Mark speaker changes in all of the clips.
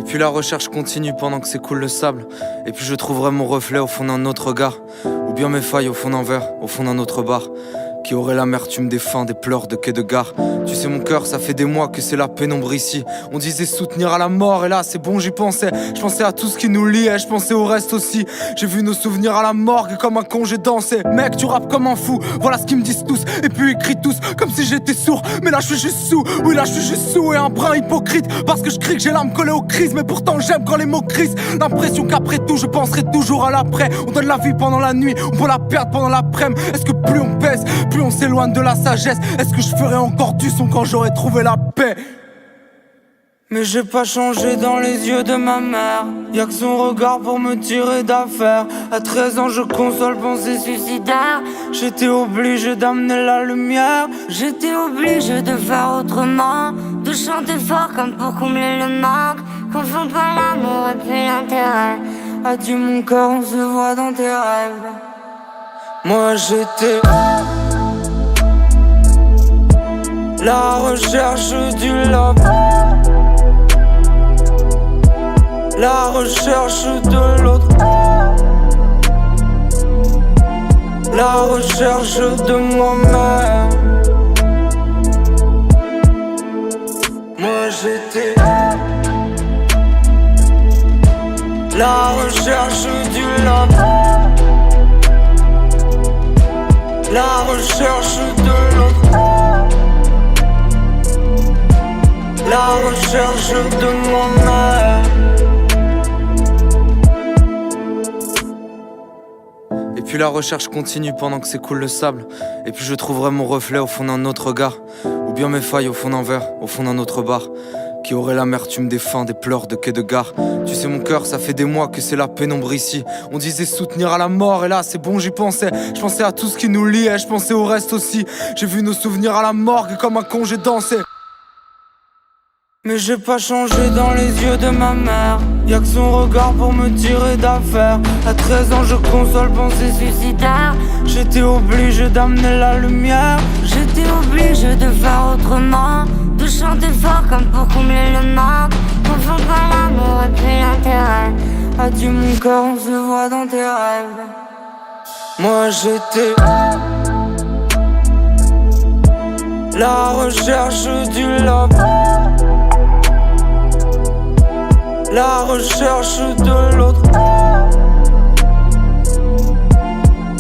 Speaker 1: Et puis la recherche continue pendant que s'écoule le sable. Et puis je trouverai mon reflet au fond d'un autre regard, ou bien mes failles au fond d'un verre, au fond d'un autre bar. Qui aurait l'amertume des fins, des pleurs de quai de gare. Tu sais mon cœur, ça fait des mois que c'est la pénombre ici. On disait soutenir à la mort et là c'est bon j'y pensais. Je pensais à tout ce qui nous liait, je pensais au reste aussi. J'ai vu nos souvenirs à la morgue comme un con j'ai dansé. Mec tu rappes comme un fou, voilà ce qu'ils me disent tous. Et puis ils crient tous comme si j'étais sourd. Mais là je suis juste sous, oui là je suis juste sous. Et un brin hypocrite parce que je crie que j'ai l'âme collée aux crises. Mais pourtant j'aime quand les mots crissent. L'impression qu'après tout je penserai toujours à l'après. On donne la vie pendant la nuit, on peut la perdre pendant l'après-midi. Est-ce que plus on pèse, plus on s'éloigne de la sagesse. Est-ce que je ferai encore du son quand j'aurai trouvé la paix? Mais j'ai pas changé dans les yeux de ma mère. Y'a que son regard pour me tirer d'affaire. À 13 ans je console pensées suicidaires. J'étais obligé d'amener la lumière.
Speaker 2: J'étais obligé de faire autrement, de chanter fort comme pour combler le manque. Confonds pas l'amour et puis l'intérêt.
Speaker 1: Adieu mon cœur, on se voit dans tes rêves. Moi j'étais la recherche du love, la recherche de l'autre, la recherche de moi-même. Moi j'étais la recherche du love, la recherche de l'autre, la recherche de moi-même. Et puis la recherche continue pendant que s'écoule le sable. Et puis je trouverai mon reflet au fond d'un autre regard, ou bien mes failles au fond d'un verre, au fond d'un autre bar. Qui aurait l'amertume des fins, des pleurs de quai de gare. Tu sais mon cœur, ça fait des mois que c'est la pénombre ici. On disait soutenir à la mort et là c'est bon j'y pensais. Je pensais à tout ce qui nous liait, je pensais au reste aussi. J'ai vu nos souvenirs à la morgue comme un con j'ai dansé. Mais j'ai pas changé dans les yeux de ma mère. Y'a que son regard pour me tirer d'affaire. À 13 ans je console pensées suicidaires. J'étais obligé d'amener la lumière.
Speaker 2: J'étais obligé de faire autrement, de chanter fort comme pour combler le manque. Confonds pas l'amour et puis l'intérêt.
Speaker 1: Adieu mon cœur, on se voit dans tes rêves. Moi j'étais la recherche du love, la recherche de l'autre,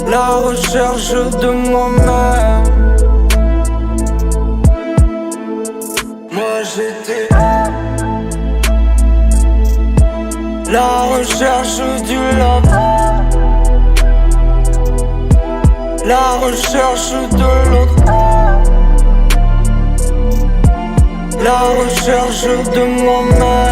Speaker 1: la recherche de moi-même. Moi j'étais la recherche du love, la recherche de l'autre, la recherche de moi-même.